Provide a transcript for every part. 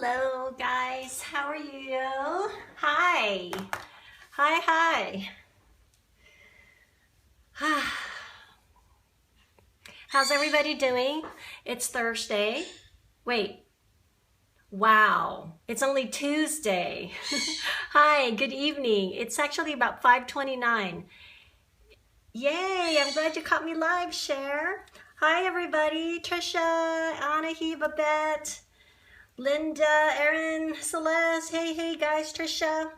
Hello guys, how are you? Hi. Hi. How's everybody doing? It's Thursday. Wait. Wow. It's only Tuesday. Hi, good evening. It's actually about 5:29. Yay, I'm glad you caught me live, Cher. Hi everybody. Trisha, Anahi, Babette, Linda, Erin, Celeste. Hey guys, Trisha.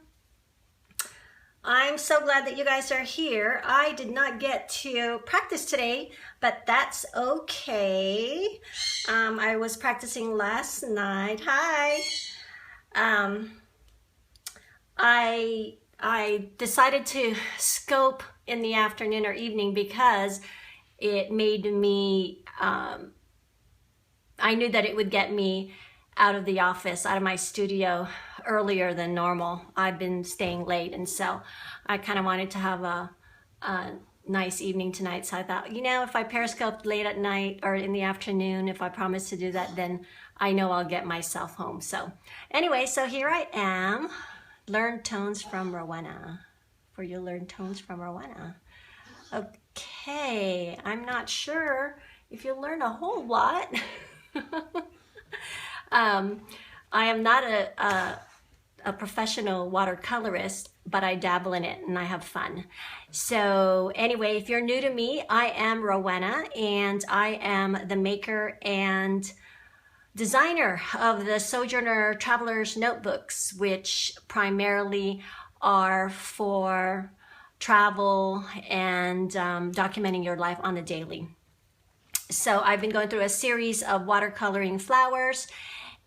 I'm so glad that you guys are here. I did not get to practice today, but that's okay. I was practicing last night. Hi. I decided to scope in the afternoon or evening because it made me, I knew that it would get me out of the office, out of my studio earlier than normal. I've been staying late, and so I kind of wanted to have a nice evening tonight. So I thought, you know, if I Periscope late at night or in the afternoon, if I promise to do that, then I know I'll get myself home. So anyway, so here I am. Learn tones from Rowena. For you learn tones from Rowena. Okay, I'm not sure if you learn a whole lot. I am not a professional watercolorist, but I dabble in it and I have fun. So anyway, if you're new to me, I am Rowena, and I am the maker and designer of the Sojourner Traveler's Notebooks, which primarily are for travel and documenting your life on the daily. So I've been going through a series of watercoloring flowers,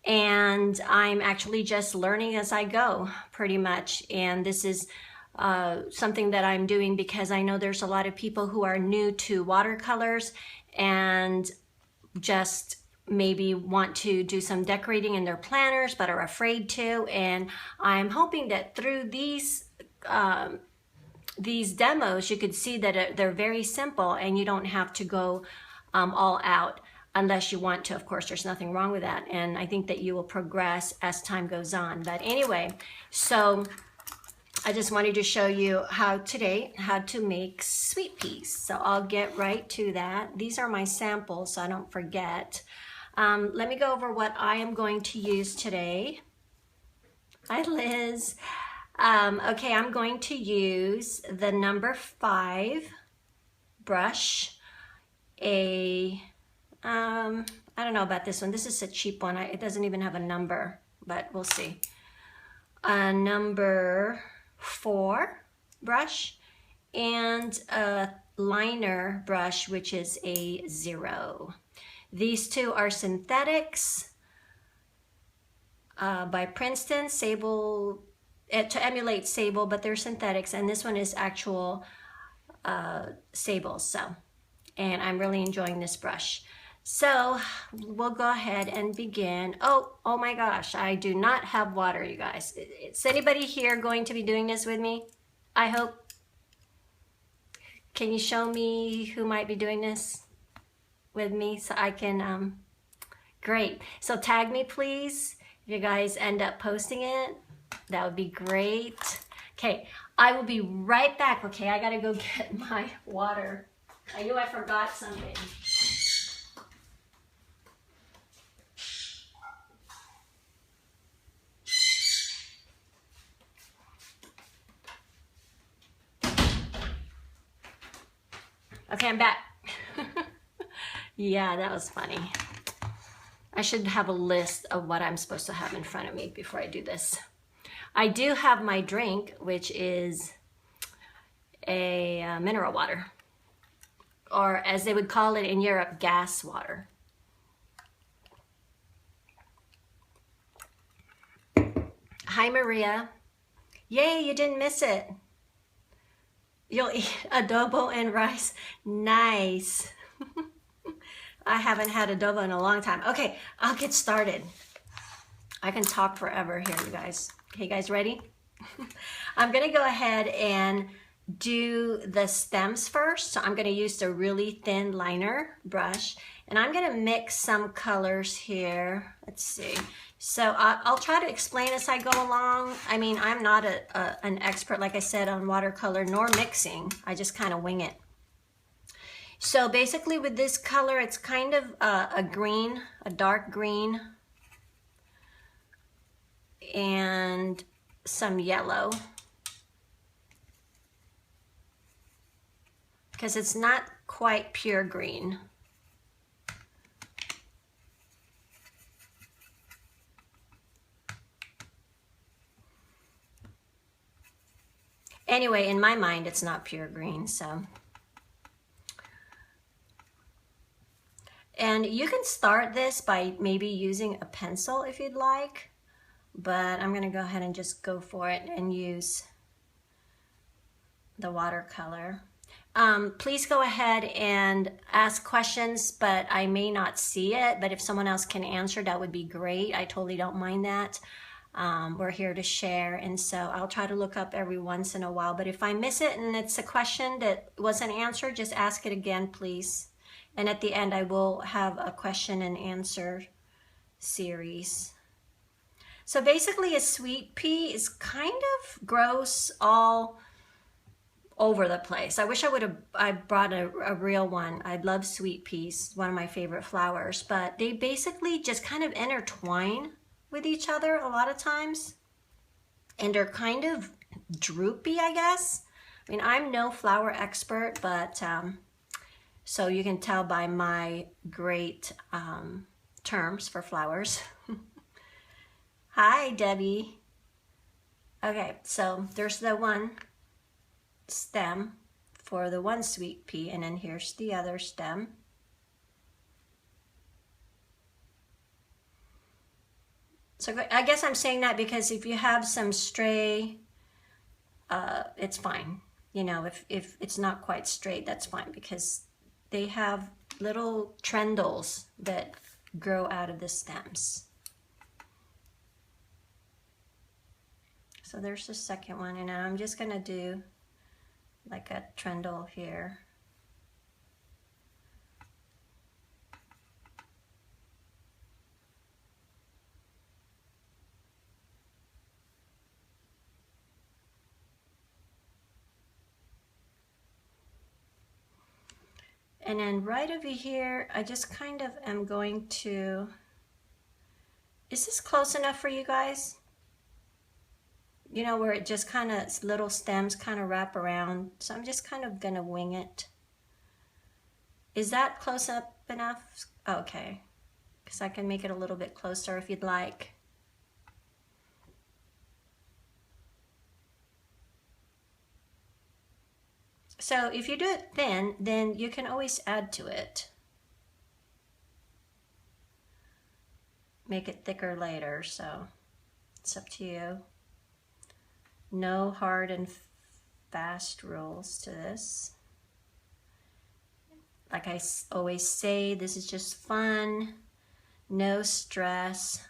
and I'm actually just learning as I go, pretty much. And this is something that I'm doing because I know there's a lot of people who are new to watercolors and just maybe want to do some decorating in their planners but are afraid to. And I'm hoping that through these demos, you could see that they're very simple and you don't have to go all out unless you want to. Of course, there's nothing wrong with that. And I think that you will progress as time goes on. But anyway, so I just wanted to show you how to make sweet peas. So I'll get right to that. These are my samples, so I don't forget. Let me go over what I am going to use today. Hi, Liz. Okay, I'm going to use the number 5 brush. I don't know about this one. This is a cheap one. It doesn't even have a number, but we'll see. A number 4 brush and a liner brush, which is a 0. These two are synthetics by Princeton, Sable, to emulate sable, but they're synthetics, and this one is actual sable. So, and I'm really enjoying this brush. So we'll go ahead and begin. Oh my gosh, I do not have water, you guys. Is anybody here going to be doing this with me? I hope. Can you show me who might be doing this with me so I can, great. So tag me, please. If you guys end up posting it, that would be great. Okay, I will be right back. Okay, I gotta go get my water. I knew I forgot something. Okay, I'm back. Yeah, that was funny. I should have a list of what I'm supposed to have in front of me before I do this. I do have my drink, which is a mineral water, or as they would call it in Europe, gas water. Hi, Maria. Yay, you didn't miss it. You'll eat adobo and rice. Nice. I haven't had adobo in a long time. Okay, I'll get started. I can talk forever here, you guys. Okay, you guys ready? I'm gonna go ahead and do the stems first. So I'm gonna use the really thin liner brush, and I'm gonna mix some colors here. Let's see. So I'll try to explain as I go along. I mean, I'm not an expert, like I said, on watercolor nor mixing. I just kind of wing it. So basically with this color, it's kind of a green, a dark green, and some yellow. Because it's not quite pure green. Anyway, in my mind, it's not pure green, so. And you can start this by maybe using a pencil if you'd like, but I'm gonna go ahead and just go for it and use the watercolor. Please go ahead and ask questions, but I may not see it, but if someone else can answer, that would be great. I totally don't mind that. We're here to share, and so I'll try to look up every once in a while, but if I miss it and it's a question that wasn't answered, just ask it again, please. And at the end, I will have a question and answer series. So basically, a sweet pea is kind of grows all over the place. I wish I brought a real one. I love sweet peas, one of my favorite flowers, but they basically just kind of intertwine with each other a lot of times, and they're kind of droopy, I guess. I mean, I'm no flower expert, but so you can tell by my great terms for flowers. Hi, Debbie. Okay, so there's the one stem for the one sweet pea, and then here's the other stem. So I guess I'm saying that because if you have some stray, it's fine. You know, if it's not quite straight, that's fine, because they have little trendles that grow out of the stems. So there's the second one, and I'm just gonna do like a trendle here. And then right over here, I just kind of am going to, is this close enough for you guys? You know, where it just kind of, little stems kind of wrap around. So I'm just kind of gonna wing it. Is that close up enough? Okay, because I can make it a little bit closer if you'd like. So if you do it thin, then you can always add to it. Make it thicker later, so it's up to you. No hard and fast rules to this. Like I always say, this is just fun, no stress.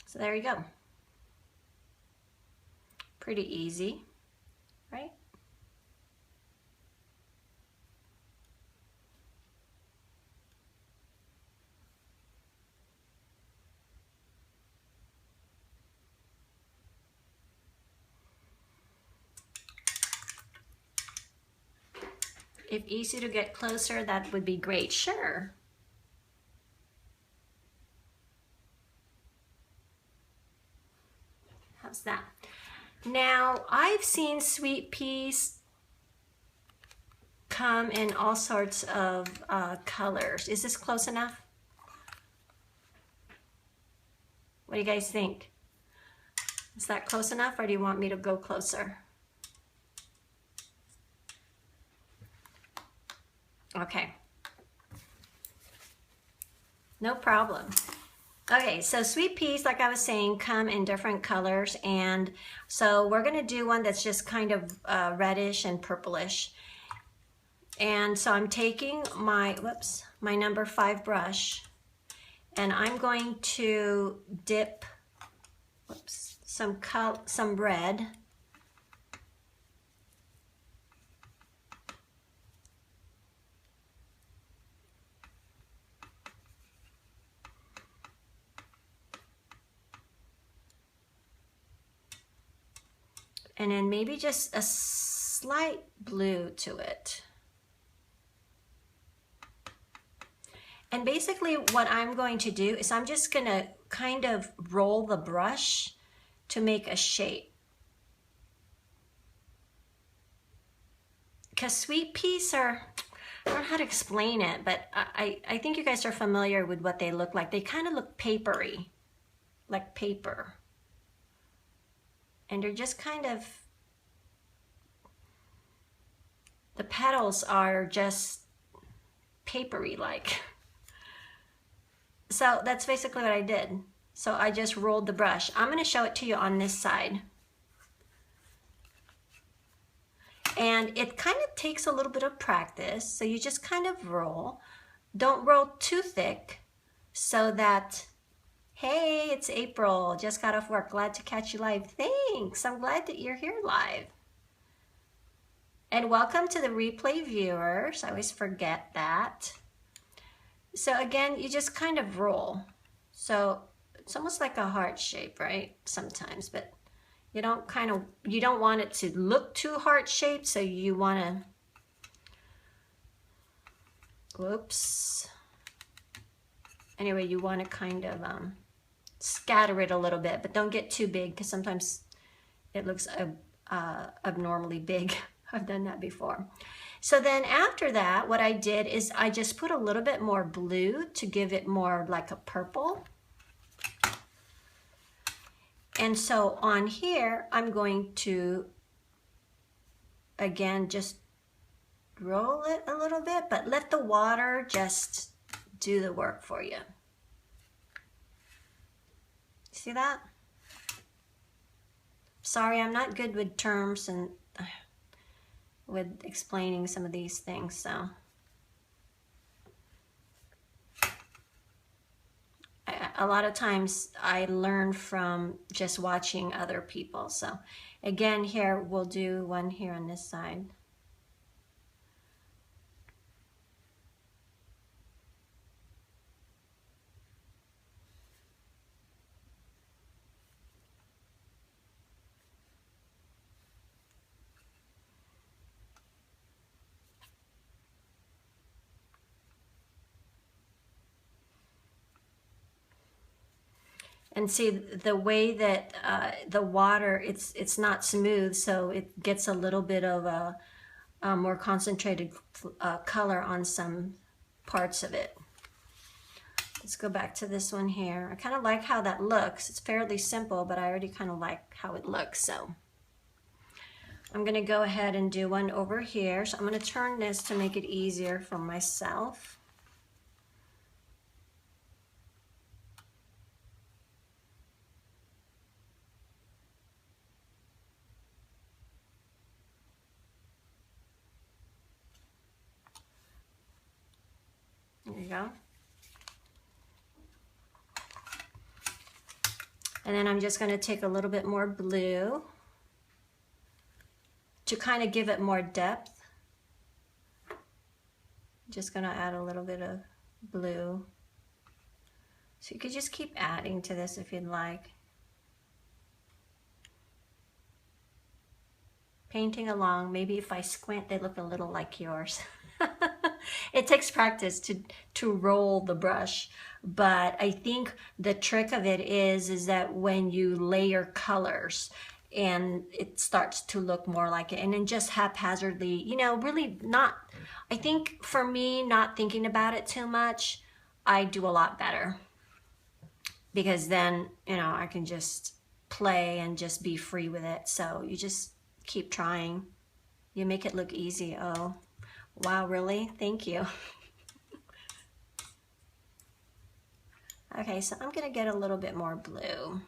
So there you go. Pretty easy, right? If easy to get closer, that would be great. Sure. How's that? Now, I've seen sweet peas come in all sorts of colors. Is this close enough? What do you guys think? Is that close enough, or do you want me to go closer? Okay. No problem. Okay, so sweet peas, like I was saying, come in different colors, and so we're gonna do one that's just kind of reddish and purplish. And so I'm taking my, my number 5 brush, and I'm going to dip, some red. And then maybe just a slight blue to it. And basically what I'm going to do is I'm just going to kind of roll the brush to make a shape. Because sweet peas are, I don't know how to explain it, but I think you guys are familiar with what they look like. They kind of look papery, like paper. And they're just kind of, the petals are just papery like. So that's basically what I did. So I just rolled the brush. I'm going to show it to you on this side. And it kind of takes a little bit of practice. So you just kind of roll. Don't roll too thick so that, hey, it's April, just got off work, glad to catch you live. Thanks, I'm glad that you're here live. And welcome to the replay viewers. I always forget that. So again, you just kind of roll. So it's almost like a heart shape, right? Sometimes, but you don't want it to look too heart shaped. So you want to, whoops. Anyway, you want to kind of scatter it a little bit, but don't get too big because sometimes it looks abnormally big. I've done that before. So then after that, what I did is I just put a little bit more blue to give it more like a purple. And so on here, I'm going to, again, just roll it a little bit, but let the water just do the work for you. See that? Sorry, I'm not good with terms and with explaining some of these things, so. A lot of times I learn from just watching other people. So again, here we'll do one here on this side. And see the way that the water, it's not smooth, so it gets a little bit of a more concentrated color on some parts of it. Let's go back to this one here. I kind of like how that looks. It's fairly simple, but I already kind of like how it looks. So I'm going to go ahead and do one over here. So I'm going to turn this to make it easier for myself. There you go. And then I'm just going to take a little bit more blue to kind of give it more depth. Just going to add a little bit of blue. So you could just keep adding to this if you'd like. Painting along. Maybe if I squint, they look a little like yours. It takes practice to roll the brush, but I think the trick of it is that when you layer colors and it starts to look more like it, and then just haphazardly, you know, really not, I think for me, not thinking about it too much, I do a lot better, because then, you know, I can just play and just be free with it. So you just keep trying. You make it look easy. Oh. Wow, really? Thank you. Okay, so I'm going to get a little bit more blue.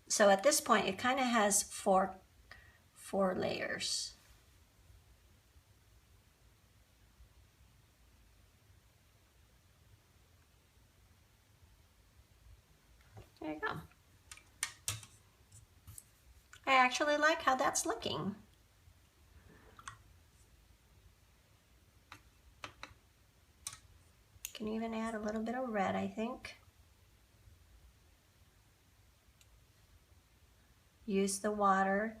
So at this point, it kind of has four layers. There you go. I actually like how that's looking. Can even add a little bit of red, I think. Use the water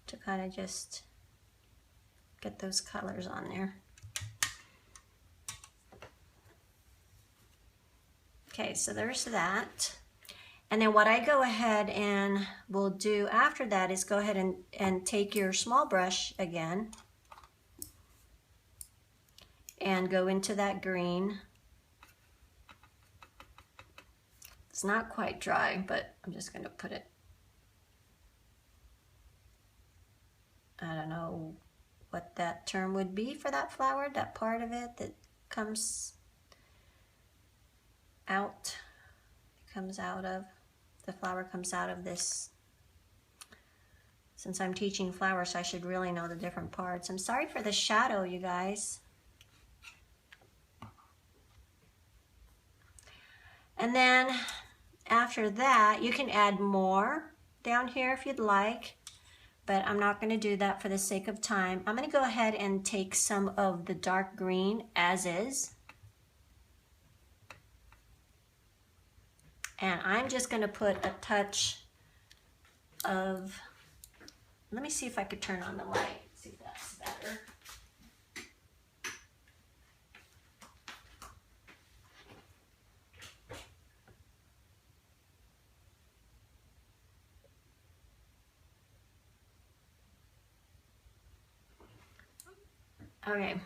to kind of just get those colors on there. Okay, so there's that. And then what I go ahead and will do after that is go ahead and take your small brush again and go into that green. It's not quite dry, but I'm just going to put it, I don't know what that term would be for that flower, that part of it that comes out, the flower comes out of this. Since I'm teaching flowers, I should really know the different parts. I'm sorry for the shadow, you guys. And then after that, you can add more down here if you'd like, but I'm not going to do that for the sake of time. I'm going to go ahead and take some of the dark green as is. And I'm just going to put a touch of, let me see if I could turn on the light, see if that's better. Okay,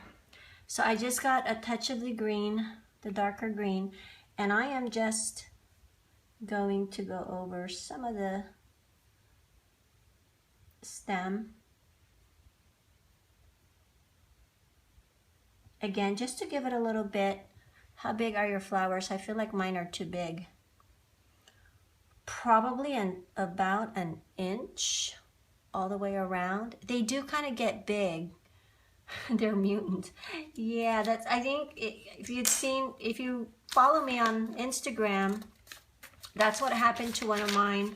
so I just got a touch of the green, the darker green, and I am just going to go over some of the stem. Again, just to give it a little bit. How big are your flowers? I feel like mine are too big. Probably about an inch all the way around. They do kind of get big. They're mutant. Yeah, that's, I think if you follow me on Instagram, that's what happened to one of mine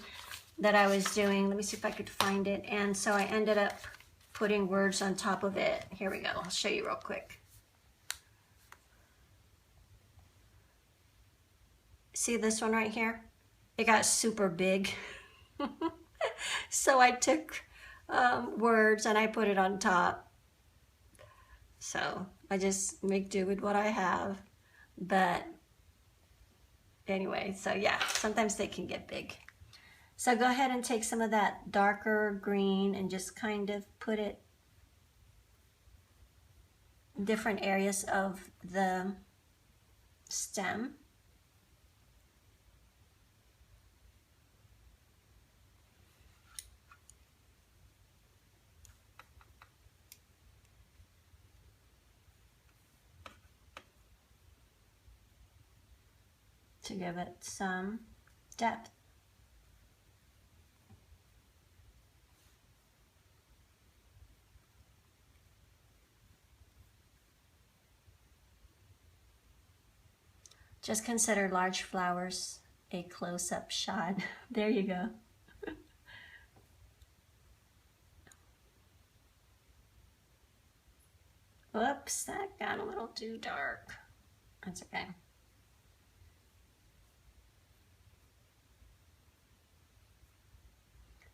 that I was doing. Let me see if I could find it. And so I ended up putting words on top of it. Here we go. I'll show you real quick. See this one right here? It got super big. So I took words and I put it on top. So I just make do with what I have. But anyway, so yeah, sometimes they can get big. So go ahead and take some of that darker green and just kind of put it in different areas of the stem. To give it some depth. Just consider large flowers a close-up shot. There you go. Whoops, that got a little too dark. That's okay.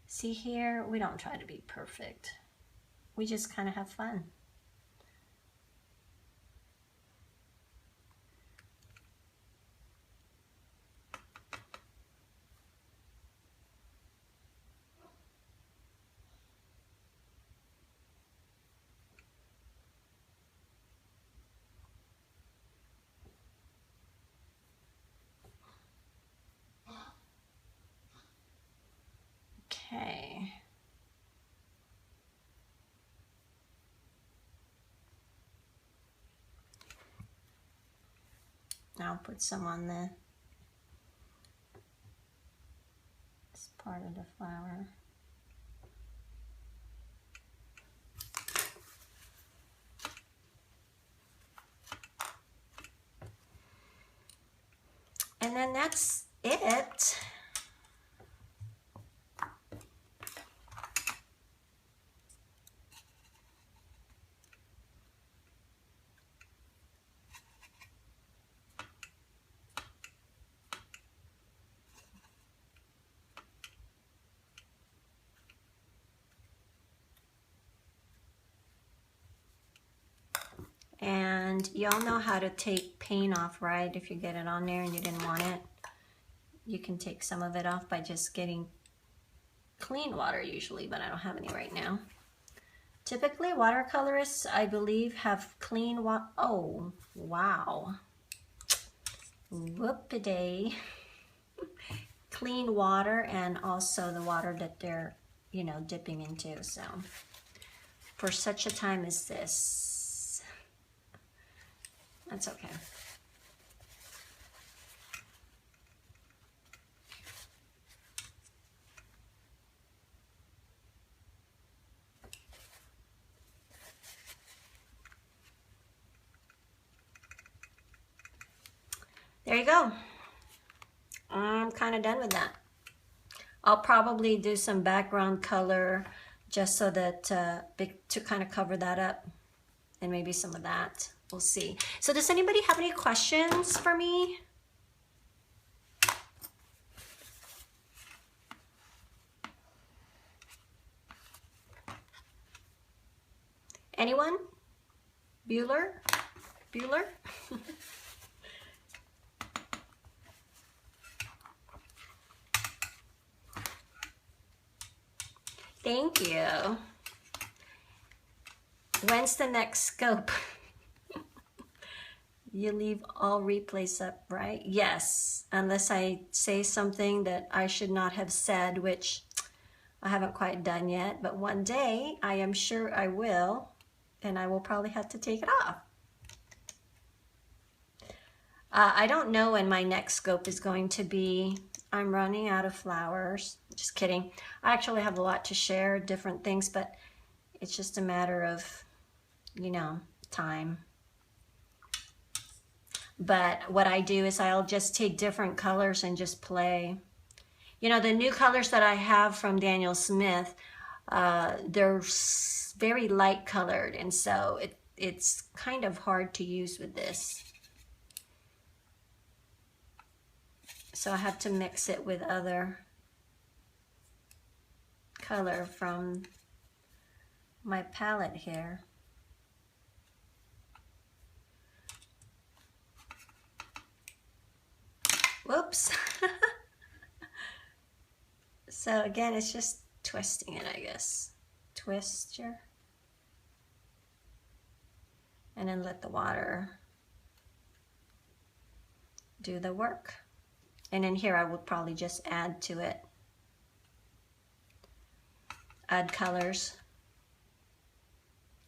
See here, we don't try to be perfect. We just kind of have fun. Okay. Now I'll put some on this part of the flower. And then that's it. And y'all know how to take paint off, right? If you get it on there and you didn't want it, you can take some of it off by just getting clean water usually, but I don't have any right now. Typically, watercolorists, I believe, have clean water. Oh, wow. Whoop-a-day. Clean water, and also the water that they're, you know, dipping into. So for such a time as this, that's okay. There you go. I'm kind of done with that. I'll probably do some background color just so that to kind of cover that up, and maybe some of that. We'll see. So does anybody have any questions for me? Anyone? Bueller? Bueller? Thank you. When's the next scope? You leave all replays up, right? Yes, unless I say something that I should not have said, which I haven't quite done yet, but one day I am sure I will, and I will probably have to take it off. I don't know when my next scope is going to be. I'm running out of flowers. Just kidding. I actually have a lot to share, different things, but it's just a matter of, you know, time. But what I do is I'll just take different colors and just play. You know, the new colors that I have from Daniel Smith, they're very light colored, and so it's kind of hard to use with this. So I have to mix it with other color from my palette here. Whoops. So again, it's just twisting it, I guess. Twisture. And then let the water do the work. And in here, I would probably just add to it. Add colors.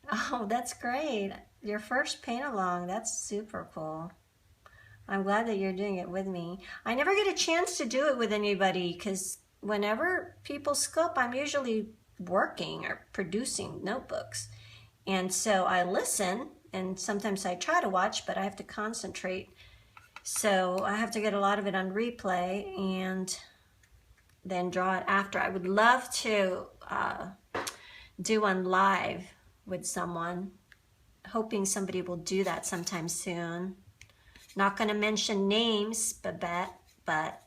Oh, that's great. Your first paint along, that's super cool. I'm glad that you're doing it with me. I never get a chance to do it with anybody because whenever people scope, I'm usually working or producing notebooks. And so I listen, and sometimes I try to watch, but I have to concentrate. So I have to get a lot of it on replay and then draw it after. I would love to do one live with someone. Hoping somebody will do that sometime soon. Not going to mention names, Babette, but...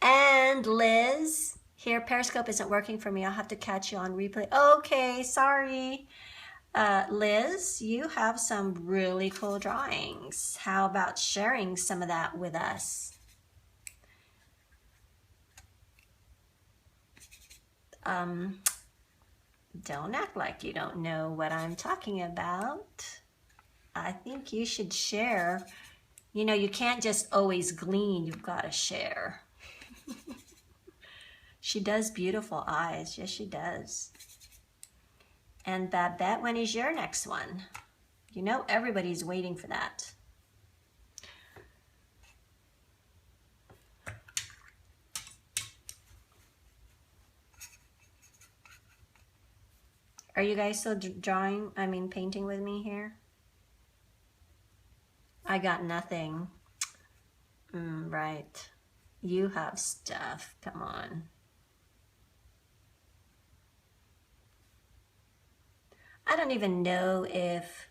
And Liz, here, Periscope isn't working for me. I'll have to catch you on replay. Okay, sorry. Liz, you have some really cool drawings. How about sharing some of that with us? Don't act like you don't know what I'm talking about. I think you should share. You know, you can't just always glean, you've got to share. She does beautiful eyes. Yes, she does. And Babette, when is your next one? You know, everybody's waiting for that. Are you guys still drawing, painting with me here? I got nothing. Right. You have stuff. Come on. I don't even know if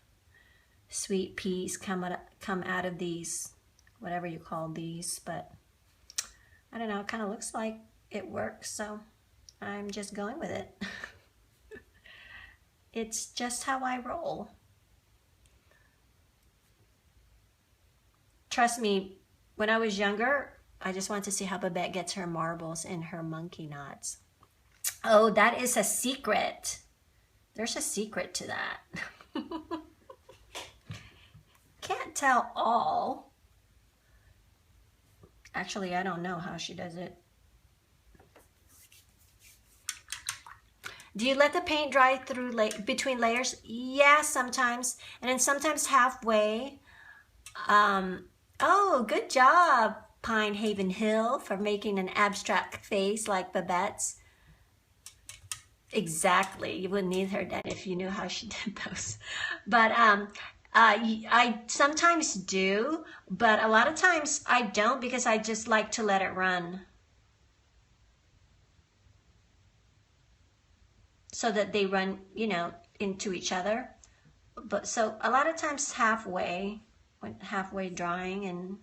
sweet peas come out of these, whatever you call these, but I don't know. It kind of looks like it works, so I'm just going with it. It's just how I roll. Trust me, when I was younger, I just wanted to see how Babette gets her marbles and her monkey knots. Oh, that is a secret. There's a secret to that. Can't tell all. Actually, I don't know how she does it. Do you let the paint dry through between layers? Yeah, sometimes. And then sometimes halfway. Oh, good job, Pine Haven Hill, for making an abstract face like Babette's. Exactly. You wouldn't need her then if you knew how she did those. But I sometimes do, but a lot of times I don't because I just like to let it run. So that they run, you know, into each other. But so a lot of times halfway drying, and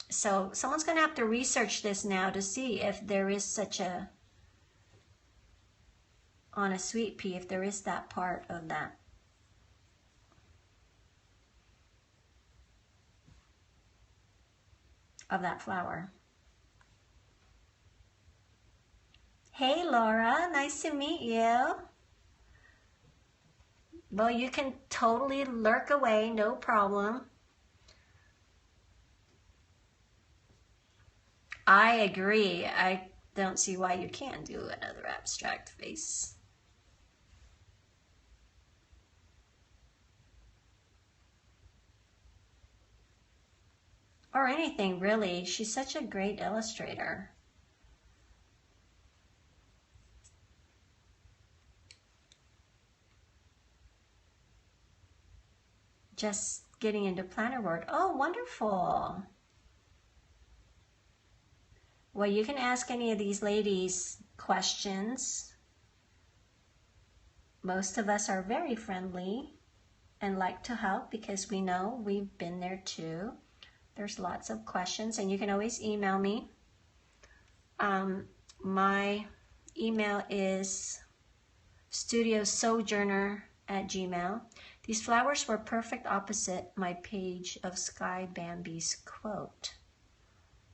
so someone's going to have to research this now to see if there is such a, on a sweet pea, if there is that part of that. Of that flower. Hey Laura, nice to meet you. Well, you can totally lurk away, no problem. I agree. I don't see why you can't do another abstract face. Or anything, really. She's such a great illustrator. Just getting into planner work. Oh, wonderful. Well, you can ask any of these ladies questions. Most of us are very friendly and like to help because we know we've been there too. There's lots of questions, and you can always email me. My email is studiosojourner@gmail.com. These flowers were perfect opposite my page of Sky Bambi's quote.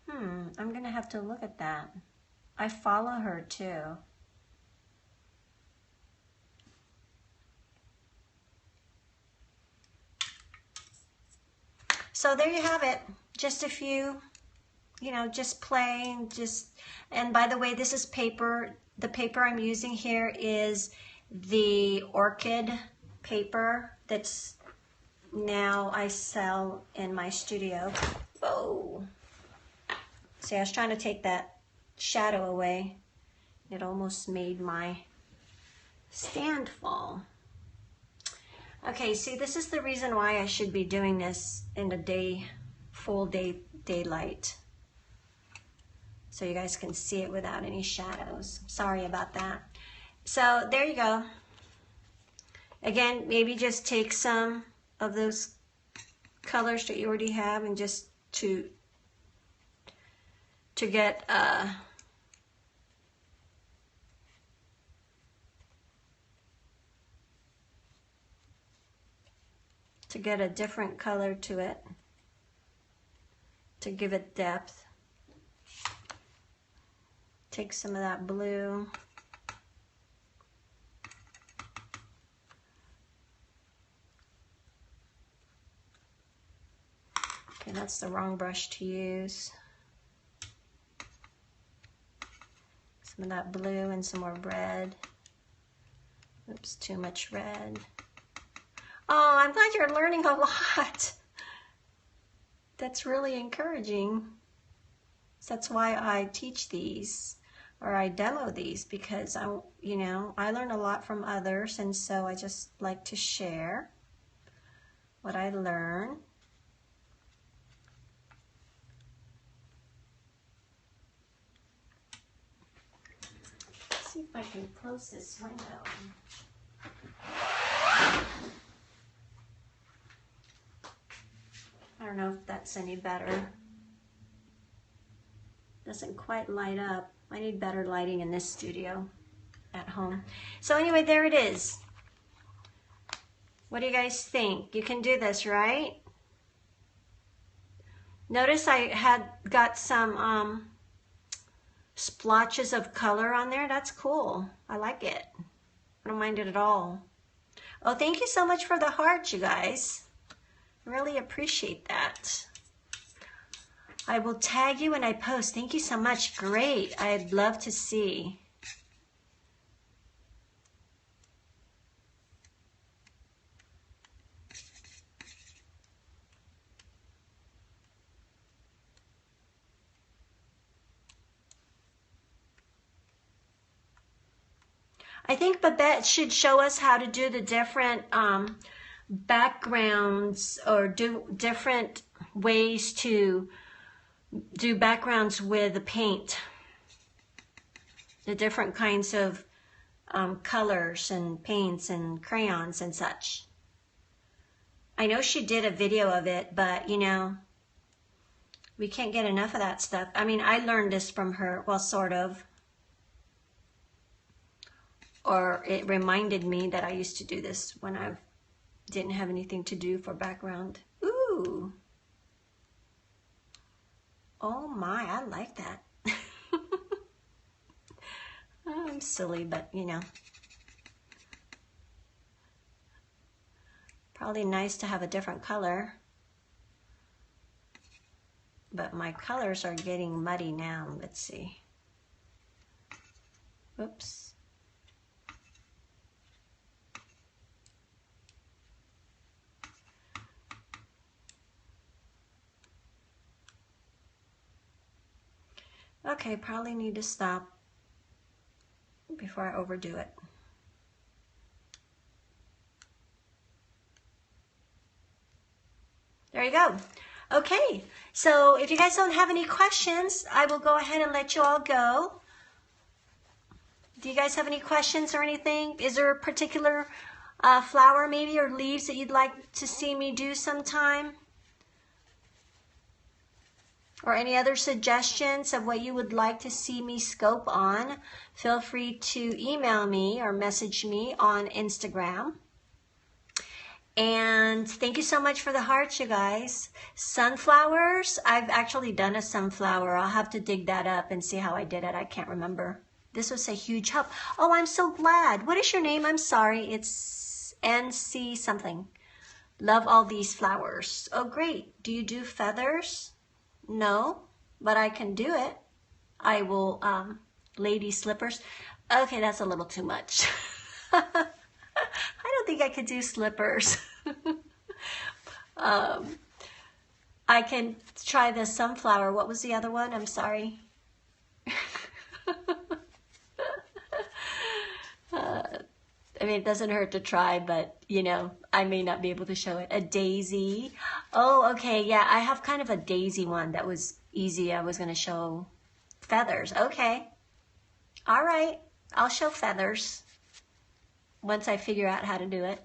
I'm going to have to look at that. I follow her too. So there you have it. Just a few, you know, just plain, and by the way, this is paper. The paper I'm using here is the orchid paper that's now I sell in my studio. Whoa. See, I was trying to take that shadow away. It almost made my stand fall. Okay, see, this is the reason why I should be doing this in the full daylight. So you guys can see it without any shadows. Sorry about that. So there you go. Again, maybe just take some of those colors that you already have and just to get a different color to it, to give it depth. Take some of that blue. Okay, that's the wrong brush to use. Some of that blue and some more red. Oops, too much red. Oh, I'm glad you're learning a lot. That's really encouraging. That's why I teach these, or I demo these, because I learn a lot from others, and so I just like to share what I learn. Let's see if I can close this window. I don't know if that's any better. Doesn't quite light up. I need better lighting in this studio. at home. So anyway, there it is. What do you guys think? You can do this, right? Notice I had got some splotches of color on there. That's cool. I like it. I don't mind it at all. Oh, thank you so much for the heart, you guys. Really appreciate that. I will tag you when I post. Thank you so much. Great. I'd love to see. I think Babette should show us how to do the different backgrounds, or do different ways to do backgrounds with the paint. The different kinds of colors and paints and crayons and such. I know she did a video of it, but you know, we can't get enough of that stuff. I mean, I learned this from her, well, sort of. Or it reminded me that I used to do this when I didn't have anything to do for background. Ooh. Oh my, I like that. I'm silly, but you know. Probably nice to have a different color. But my colors are getting muddy now. Let's see. Oops. Okay, probably need to stop before I overdo it. There you go. Okay, so if you guys don't have any questions, I will go ahead and let you all go. Do you guys have any questions or anything? Is there a particular flower maybe or leaves that you'd like to see me do sometime? Or any other suggestions of what you would like to see me scope on? Feel free to email me or message me on Instagram. And thank you so much for the hearts, you guys. Sunflowers, I've actually done a sunflower. I'll have to dig that up and see how I did it. I can't remember. This was a huge help. Oh, I'm so glad. What is your name? I'm sorry. It's NC something. Love all these flowers. Oh, great. Do you do feathers? No, but I can do it. I will, lady slippers. Okay, that's a little too much. I don't think I could do slippers. I can try the sunflower. What was the other one? I'm sorry. I mean, it doesn't hurt to try, but you know, I may not be able to show it. A daisy. Oh, okay. Yeah, I have kind of a daisy one that was easy. I was going to show feathers. Okay. All right. I'll show feathers once I figure out how to do it.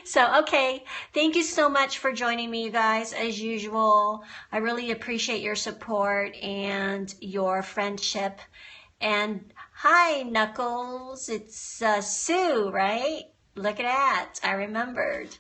So, okay. Thank you so much for joining me, you guys, as usual. I really appreciate your support and your friendship. And hi, Knuckles. It's Sue, right? Look at that. I remembered.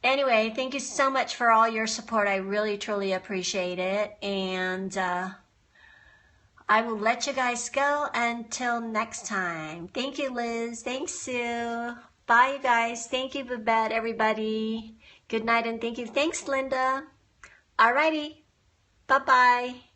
Anyway, thank you so much for all your support. I really, truly appreciate it. And I will let you guys go until next time. Thank you, Liz. Thanks, Sue. Bye, you guys. Thank you, Babette, everybody. Good night and thank you. Thanks, Linda. Alrighty. Bye-bye.